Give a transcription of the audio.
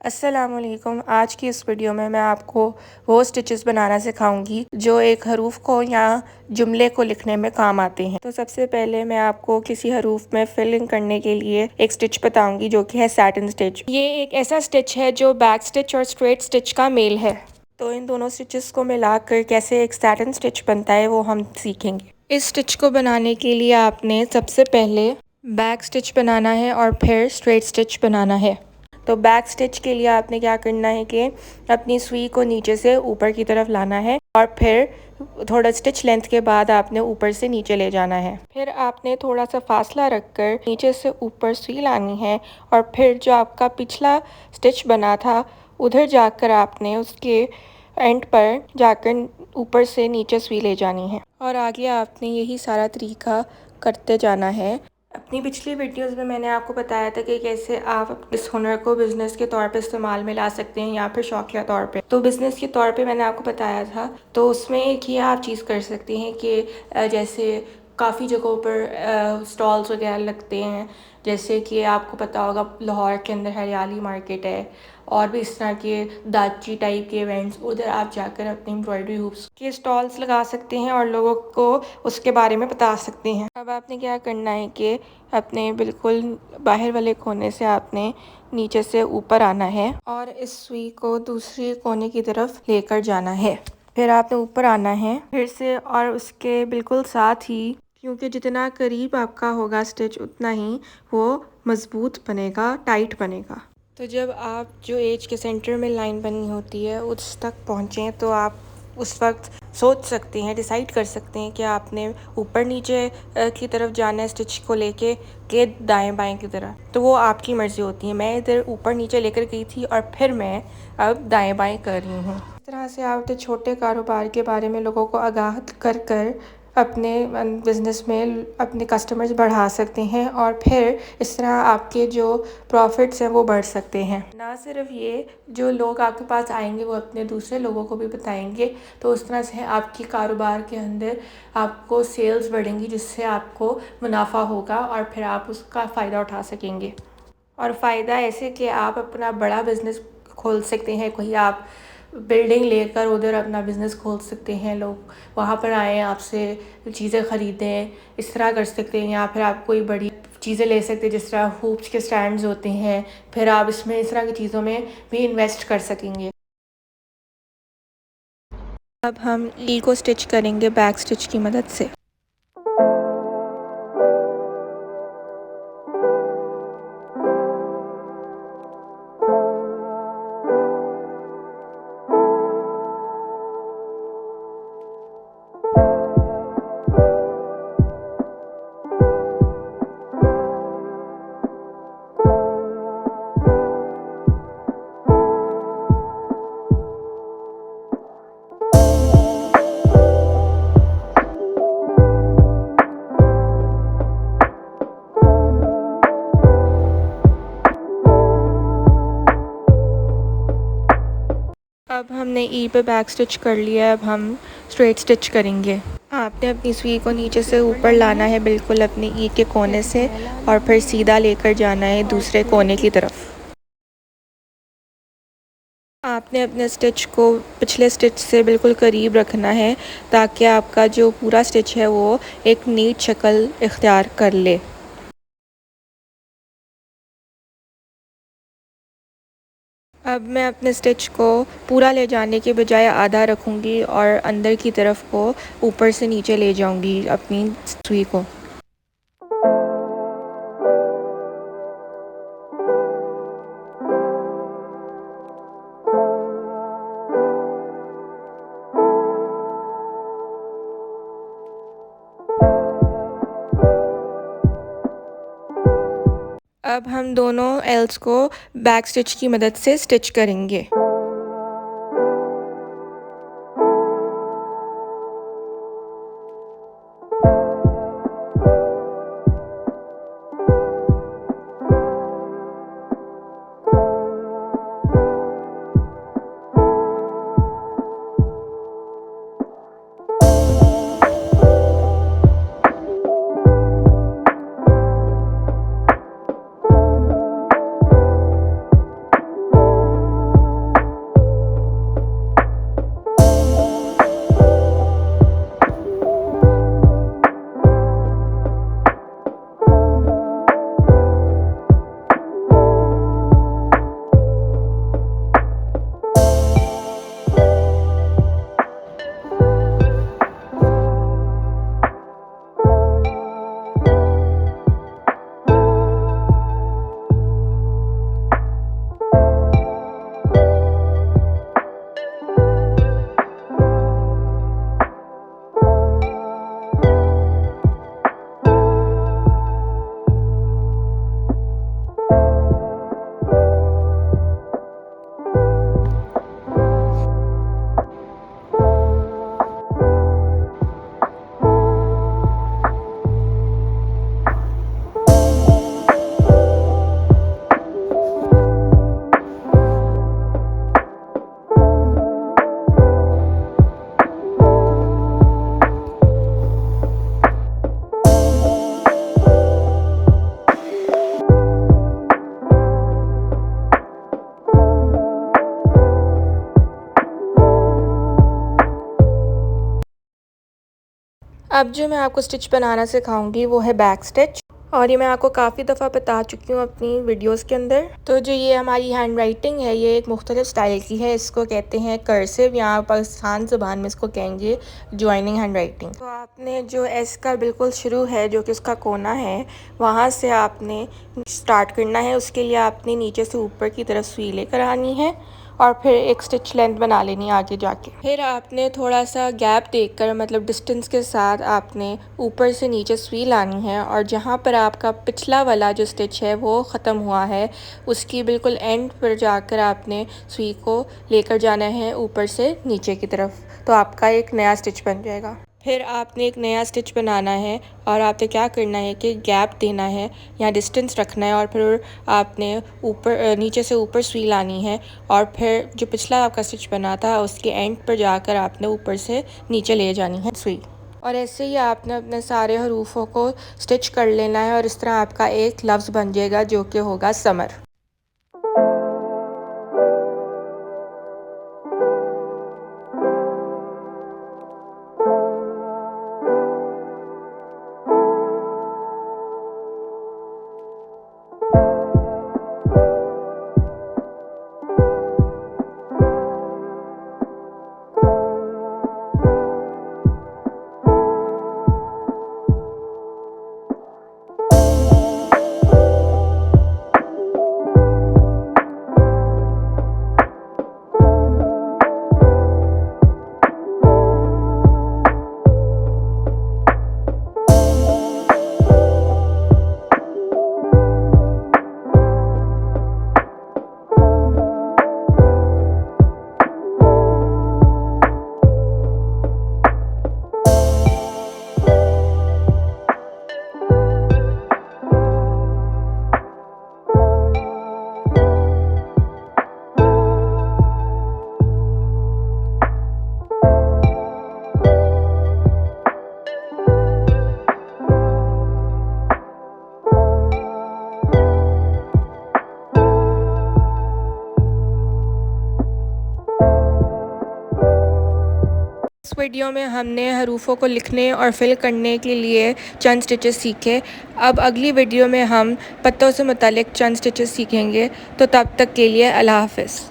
अस्सलामुअलैकुम। आज की इस वीडियो में मैं आपको वो स्टिचेस बनाना सिखाऊंगी जो एक हरूफ को या जुमले को लिखने में काम आते हैं। तो सबसे पहले मैं आपको किसी हरूफ में फिलिंग करने के लिए एक स्टिच बताऊंगी जो कि है सैटिन स्टिच। ये एक ऐसा स्टिच है जो बैक स्टिच और स्ट्रेट स्टिच का मेल है। तो इन दोनों स्टिचेस को मिलाकर कैसे एक सैटिन स्टिच बनता है वो हम सीखेंगे। इस स्टिच को बनाने के लिए आपने सबसे पहले बैक स्टिच बनाना है और फिर स्ट्रेट स्टिच बनाना है। तो बैक स्टिच के लिए आपने क्या करना है कि अपनी सुई को नीचे से ऊपर की तरफ लाना है और फिर थोड़ा स्टिच लेंथ के बाद आपने ऊपर से नीचे ले जाना है। फिर आपने थोड़ा सा फासला रखकर नीचे से ऊपर सुई लानी है और फिर जो आपका पिछला स्टिच बना था उधर जाकर आपने उसके एंड पर जाकर ऊपर से नीचे सुई ले जानी है और आगे आपने यही सारा तरीका करते जाना है। अपनी पिछली वीडियोस में मैंने आपको बताया था कि कैसे आप इस हुनर को बिज़नेस के तौर पे इस्तेमाल में ला सकते हैं या फिर शौकिया तौर पे। तो बिज़नेस के तौर पे मैंने आपको बताया था, तो उसमें एक ही आप चीज़ कर सकते हैं कि जैसे काफ़ी जगहों पर स्टॉल्स वगैरह लगते हैं, जैसे कि आपको पता होगा लाहौर के अंदर हरियाली मार्केट है और भी इस तरह के दाची टाइप के इवेंट्स, उधर आप जाकर अपनी एम्ब्रॉयडरी हुप्स के स्टॉल्स लगा सकते हैं और लोगों को उसके बारे में बता सकते हैं। अब आपने क्या करना है कि अपने बिल्कुल बाहर वाले कोने से आपने नीचे से ऊपर आना है और इस सुई को दूसरी कोने की तरफ लेकर जाना है। फिर आपने ऊपर आना है फिर से और उसके बिल्कुल साथ ही, क्योंकि जितना करीब आपका होगा स्टिच उतना ही वो मज़बूत बनेगा, टाइट बनेगा। तो जब आप जो एज के सेंटर में लाइन बनी होती है उस तक पहुँचें तो आप उस वक्त सोच सकते हैं, डिसाइड कर सकते हैं कि आपने ऊपर नीचे की तरफ जाना है स्टिच को लेके के दाएं बाएं की तरफ। तो वो आपकी मर्ज़ी होती है। मैं इधर ऊपर नीचे लेकर गई थी और फिर मैं अब दाएं बाएं कर रही हूँ। इस तरह से आप अपने छोटे कारोबार के बारे में लोगों को आगाह कर कर अपने बिज़नेस में अपने कस्टमर्स बढ़ा सकते हैं और फिर इस तरह आपके जो प्रॉफिट्स हैं वो बढ़ सकते हैं। ना सिर्फ ये, जो लोग आपके पास आएंगे वो अपने दूसरे लोगों को भी बताएंगे, तो उस तरह से आपकी कारोबार के अंदर आपको सेल्स बढ़ेंगी जिससे आपको मुनाफा होगा और फिर आप उसका फ़ायदा उठा सकेंगे। और फ़ायदा ऐसे कि आप अपना बड़ा बिज़नेस खोल सकते हैं, कोई आप बिल्डिंग लेकर उधर अपना बिज़नेस खोल सकते हैं, लोग वहाँ पर आएँ आपसे चीज़ें ख़रीदें, इस तरह कर सकते हैं। या फिर आप कोई बड़ी चीज़ें ले सकते हैं जिस तरह हुप्स के स्टैंड्स होते हैं, फिर आप इसमें इस तरह की चीज़ों में भी इन्वेस्ट कर सकेंगे। अब हम ई को स्टिच करेंगे बैक स्टिच की मदद से। अब हमने ई पे बैक स्टिच कर लिया है, अब हम स्ट्रेट स्टिच करेंगे। आपने अपनी सुई को नीचे से ऊपर लाना है बिल्कुल अपने ई के कोने से और फिर सीधा लेकर जाना है दूसरे कोने की तरफ। आपने अपने स्टिच को पिछले स्टिच से बिल्कुल करीब रखना है ताकि आपका जो पूरा स्टिच है वो एक नीट शक्ल इख्तियार कर ले। अब मैं अपने स्टिच को पूरा ले जाने के बजाय आधा रखूँगी और अंदर की तरफ को ऊपर से नीचे ले जाऊँगी अपनी सुई को। अब हम दोनों एल्स को बैक स्टिच की मदद से स्टिच करेंगे। अब जो मैं आपको स्टिच बनाना सिखाऊंगी वो है बैक स्टिच, और ये मैं आपको काफ़ी दफ़ा बता चुकी हूँ अपनी वीडियोस के अंदर। तो जो ये हमारी हैंड राइटिंग है ये एक मुख्तलिफ स्टाइल की है। इसको कहते हैं कर्सिव, यहाँ पाकिस्तान ज़ुबान में इसको कहेंगे जॉइनिंग हैंड राइटिंग। तो आपने जो एस का बिल्कुल शुरू है जो कि उसका कोना है, वहाँ से आपने स्टार्ट करना है। उसके लिए आपने नीचे से ऊपर की तरफ सुई लेकर आनी है और फिर एक स्टिच लेंथ बना लेनी है आगे जाके। फिर आपने थोड़ा सा गैप देकर, मतलब डिस्टेंस के साथ, आपने ऊपर से नीचे सुई लानी है और जहाँ पर आपका पिछला वाला जो स्टिच है वो ख़त्म हुआ है उसकी बिल्कुल एंड पर जाकर आपने सुई को लेकर जाना है ऊपर से नीचे की तरफ। तो आपका एक नया स्टिच बन जाएगा। फिर आपने एक नया स्टिच बनाना है और आपने क्या करना है कि गैप देना है, यहाँ डिस्टेंस रखना है और फिर आपने ऊपर नीचे से ऊपर सुई लानी है और फिर जो पिछला आपका स्टिच बना था उसके एंड पर जाकर आपने ऊपर से नीचे ले जानी है सुई। और ऐसे ही आपने अपने सारे हरूफों को स्टिच कर लेना है और इस तरह आपका एक लफ्ज़ बन जाएगा जो कि होगा समर। इस वीडियो में हमने हरूफों को लिखने और फिल करने के लिए चंद स्टिचेस सीखे। अब अगली वीडियो में हम पत्तों से मुतालिक चंद स्टिचेस सीखेंगे। तो तब तक के लिए अल्लाह हाफ़िज़।